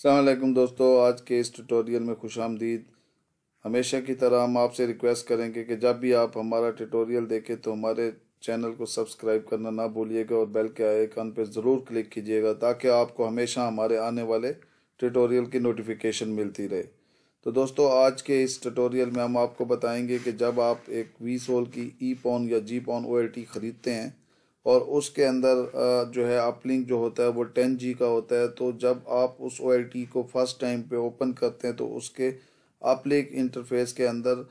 अस्सलाम वालेकुम दोस्तों, आज के इस ट्यूटोरियल में खुशामदीद। हमेशा की तरह हम आपसे रिक्वेस्ट करेंगे कि जब भी आप हमारा ट्यूटोरियल देखें तो हमारे चैनल को सब्सक्राइब करना ना भूलिएगा और बेल के आइकन पर ज़रूर क्लिक कीजिएगा ताकि आपको हमेशा हमारे आने वाले ट्यूटोरियल की नोटिफिकेशन मिलती रहे। तो दोस्तों, आज के इस ट्यूटोरियल में हम आपको बताएंगे कि जब आप एक वी-सोल की ई-पॉन या जी-पॉन OLT ख़रीदते हैं और उसके अंदर जो है अपलिंक जो होता है वो 10G का होता है, तो जब आप उस OLT को फर्स्ट टाइम पे ओपन करते हैं तो उसके अपलिंक इंटरफेस के अंदर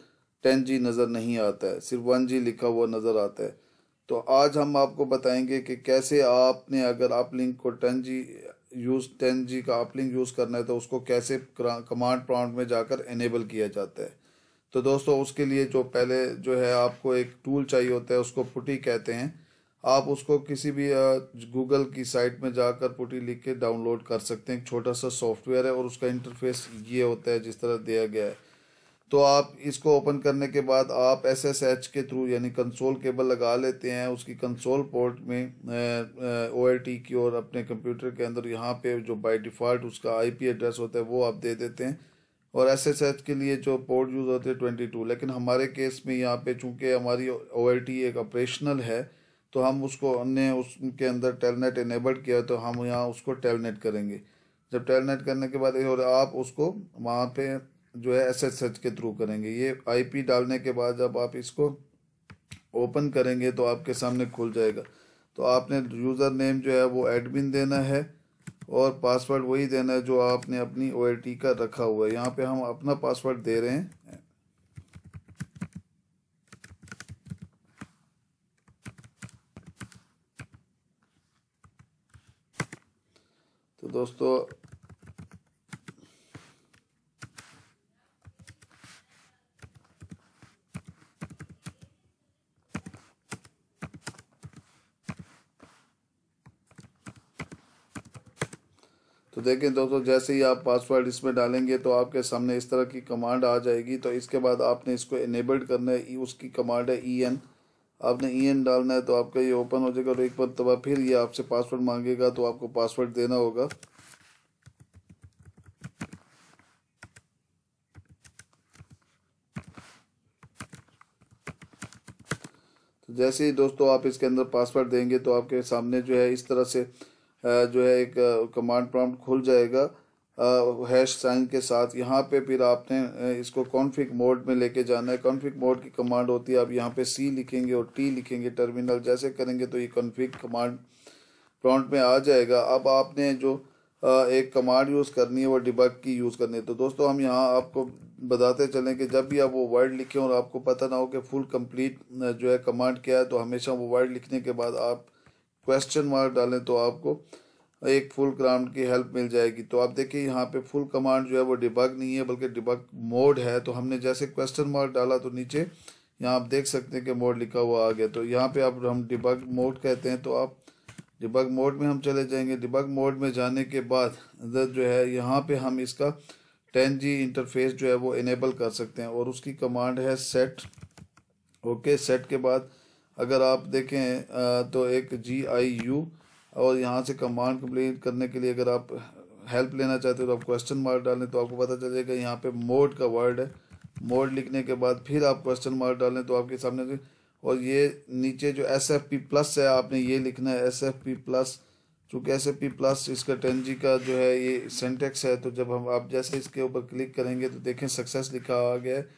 10G नज़र नहीं आता है, सिर्फ 1G लिखा हुआ नज़र आता है। तो आज हम आपको बताएंगे कि कैसे आपने अगर अपलिंक को 10G का अपलिंक यूज़ करना है तो उसको कैसे कमांड प्रॉम्प्ट में जाकर इनेबल किया जाता है। तो दोस्तों, उसके लिए जो पहले जो है आपको एक टूल चाहिए होता है, उसको पुटी कहते हैं। आप उसको किसी भी गूगल की साइट में जाकर पुटी लिख के डाउनलोड कर सकते हैं। एक छोटा सा सॉफ्टवेयर है और उसका इंटरफेस ये होता है जिस तरह दिया गया है। तो आप इसको ओपन करने के बाद आप SSH के थ्रू यानी कंसोल केबल लगा लेते हैं उसकी कंसोल पोर्ट में OLT की, और अपने कंप्यूटर के अंदर यहाँ पे जो बाय डिफ़ॉल्ट उसका IP एड्रेस होता है वो आप दे देते हैं। और SSH के लिए जो पोर्ट यूज़ होते हैं 22, लेकिन हमारे केस में यहाँ पे चूँकि हमारी OLT एक ऑपरेशनल है तो हम उसको हमने उसके अंदर टेलनेट इनेबल्ड किया, तो हम यहाँ उसको टेलनेट करेंगे। जब टेलनेट करने के बाद और आप उसको वहाँ पे जो है SSH के थ्रू करेंगे। ये IP डालने के बाद जब आप इसको ओपन करेंगे तो आपके सामने खुल जाएगा। तो आपने यूज़र नेम जो है वो एडमिन देना है और पासवर्ड वही देना है जो आपने अपनी OLT का रखा हुआ है। यहाँ पे हम अपना पासवर्ड दे रहे हैं। तो दोस्तों, तो देखें दोस्तों, जैसे ही आप पासवर्ड इसमें डालेंगे तो आपके सामने इस तरह की कमांड आ जाएगी। तो इसके बाद आपने इसको इनेबल्ड करना है। उसकी कमांड है EN। आपने EN डालना है तो आपका ये ओपन हो जाएगा और एक बार फिर ये आपसे पासवर्ड मांगेगा तो आपको पासवर्ड देना होगा। तो जैसे ही दोस्तों आप इसके अंदर पासवर्ड देंगे तो आपके सामने जो है इस तरह से जो है एक कमांड प्रॉम्प्ट खुल जाएगा हैश साइन के साथ। यहाँ पे फिर आपने इसको कॉन्फ़िग मोड में लेके जाना है। कॉन्फ़िग मोड की कमांड होती है, आप यहाँ पे C लिखेंगे और T लिखेंगे, टर्मिनल जैसे करेंगे तो ये कॉन्फ़िग कमांड प्रॉम्प्ट में आ जाएगा। अब आपने जो एक कमांड यूज़ करनी है वो डिबग की यूज़ करनी है। तो दोस्तों, हम यहाँ आपको बताते चलें कि जब भी आप वो वर्ड लिखें और आपको पता ना हो कि फुल कंप्लीट जो है कमांड क्या है, तो हमेशा वो वर्ड लिखने के बाद आप क्वेश्चन मार्क डालें तो आपको एक फुल कमांड की हेल्प मिल जाएगी। तो आप देखिए यहाँ पे फुल कमांड जो है वो डिबग नहीं है बल्कि डिबग मोड है। तो हमने जैसे क्वेश्चन मार्क डाला तो नीचे यहाँ आप देख सकते हैं कि मोड लिखा हुआ आ गया। तो यहाँ पे अब हम डिबग मोड कहते हैं, तो आप डिबग मोड में हम चले जाएंगे। डिबग मोड में जाने के बाद जो है यहाँ पे हम इसका 10G इंटरफेस जो है वो इनेबल कर सकते हैं और उसकी कमांड है सेट। ओके, सेट के बाद अगर आप देखें तो एक GIU और यहाँ से कमांड कंप्लीट करने के लिए अगर आप हेल्प लेना चाहते हो तो आप क्वेश्चन मार्क डालें तो आपको पता चलेगा यहाँ पे मोड का वर्ड है। मोड लिखने के बाद फिर आप क्वेश्चन मार्क डालें तो आपके सामने, और ये नीचे जो SFP+ है आपने ये लिखना है SFP+। चूँकि SFP+ इसका 10G का जो है ये सिंटेक्स है। तो जब हम आप जैसे इसके ऊपर क्लिक करेंगे तो देखें सक्सेस लिखा आ गया है।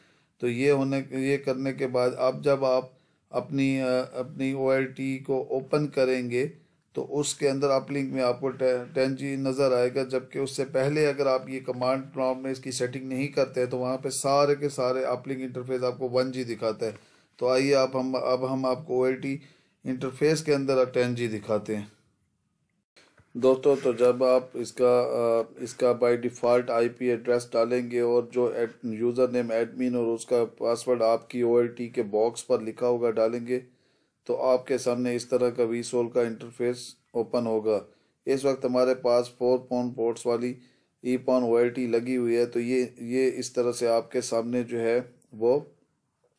तो ये करने के बाद अब जब आप अपनी OLT को ओपन करेंगे तो उसके अंदर अपलिंक में आपको 10G नज़र आएगा, जबकि उससे पहले अगर आप ये कमांड प्रॉम्प्ट में इसकी सेटिंग नहीं करते हैं तो वहाँ पे सारे के सारे अपलिंक इंटरफेस आपको 1G दिखाता है। तो आइए अब हम आपको OLT इंटरफेस के अंदर 10G दिखाते हैं। दोस्तों, तो जब आप इसका बाय डिफ़ॉल्ट IP एड्रेस डालेंगे और जो यूज़र नेम एडमिन और उसका पासवर्ड आपकी OLT के बॉक्स पर लिखा होगा डालेंगे तो आपके सामने इस तरह का वी-सोल का इंटरफेस ओपन होगा। इस वक्त हमारे पास 4 पोर्ट्स वाली ई-पॉन OLT लगी हुई है। तो ये इस तरह से आपके सामने जो है वो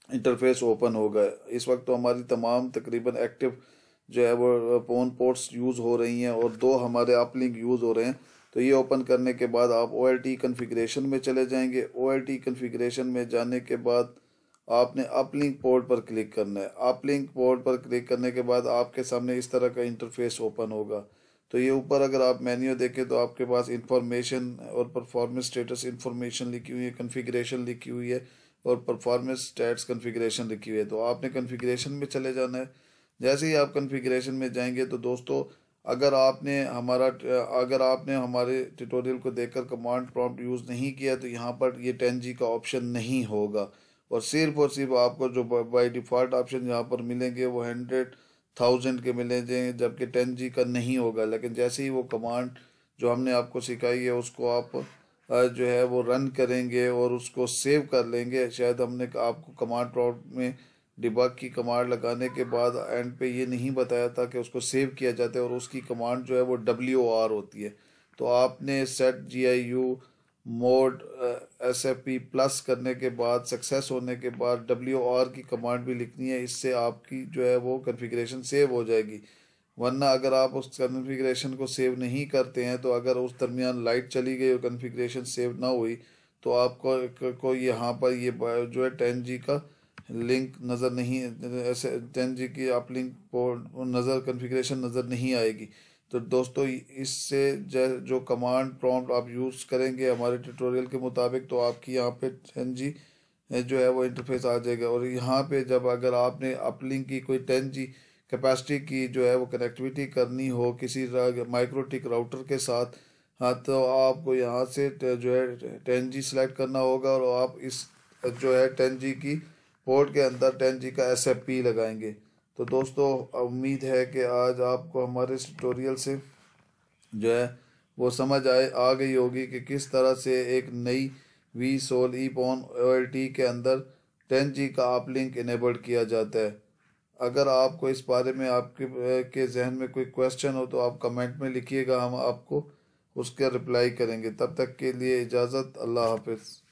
इंटरफेस ओपन होगा। इस वक्त तो हमारी तमाम तकरीबन एक्टिव जो है वो पोर्ट्स यूज़ हो रही हैं और 2 हमारे अपलिंक यूज़ हो रहे हैं। तो ये ओपन करने के बाद आप OLT कॉन्फ़िगरेशन में चले जाएंगे। OLT कॉन्फ़िगरेशन में जाने के बाद आपने अपलिंक पोर्ट पर क्लिक करना है। अपलिंक पोर्ट पर क्लिक करने के बाद आपके सामने इस तरह का इंटरफेस ओपन होगा। तो ये ऊपर अगर आप मेन्यू देखें तो आपके पास इंफॉर्मेशन और परफॉर्मेंस स्टेटस इंफॉर्मेशन लिखी हुई है, कॉन्फ़िगरेशन लिखी हुई है और परफॉर्मेंस स्टैट्स कॉन्फ़िगरेशन लिखी हुई है। तो आपने कॉन्फ़िगरेशन में चले जाना है। जैसे ही आप कॉन्फ़िगरेशन में जाएंगे तो दोस्तों अगर आपने हमारे ट्यूटोरियल को देखकर कमांड प्रॉम्प्ट यूज़ नहीं किया तो यहाँ पर ये 10G का ऑप्शन नहीं होगा और सिर्फ आपको जो बाय डिफ़ॉल्ट ऑप्शन यहाँ पर मिलेंगे वो 100,000 के मिलेंगे, जबकि 10G का नहीं होगा। लेकिन जैसे ही वो कमांड जो हमने आपको सिखाई है उसको आप जो है वो रन करेंगे और उसको सेव कर लेंगे। शायद हमने आपको कमांड प्रॉम्प्ट में डिबग की कमांड लगाने के बाद एंड पे ये नहीं बताया था कि उसको सेव किया जाता है और उसकी कमांड जो है वो WOR होती है। तो आपने set GIU mode SFP plus करने के बाद सक्सेस होने के बाद WOR की कमांड भी लिखनी है। इससे आपकी जो है वो कॉन्फ़िगरेशन सेव हो जाएगी। वरना अगर आप उस कॉन्फ़िगरेशन को सेव नहीं करते हैं तो अगर उस दरमियान लाइट चली गई और कॉन्फ़िगरेशन सेव ना हुई तो आपको यहाँ पर ये जो है 10G का लिंक नज़र नहीं, ऐसे 10G की आप लिंक नज़र कॉन्फ़िगरेशन नज़र नहीं आएगी। तो दोस्तों इससे जो कमांड प्रॉम्प्ट आप यूज़ करेंगे हमारे ट्यूटोरियल के मुताबिक तो आपकी यहाँ पे 10G जो है वो इंटरफेस आ जाएगा। और यहाँ पे जब अगर आपने अपलिंक की कोई 10G कैपेसिटी की जो है वो कनेक्टिविटी करनी हो किसी माइक्रोटिक राउटर के साथ, हाँ, तो आपको यहाँ से जो है 10G सेलेक्ट करना होगा और आप इस जो है 10G की पोर्ट के अंदर 10G का SFP लगाएंगे। तो दोस्तों उम्मीद है कि आज आपको हमारे इस ट्यूटोरियल से जो है वो समझ आ गई होगी कि किस तरह से एक नई vSOL EPON OLT के अंदर 10G का अपलिंक इनेबल्ड किया जाता है। अगर आपको इस बारे में आपके जहन में कोई क्वेश्चन हो तो आप कमेंट में लिखिएगा, हम आपको उसका रिप्लाई करेंगे। तब तक के लिए इजाज़त, अल्लाह हाफिज़।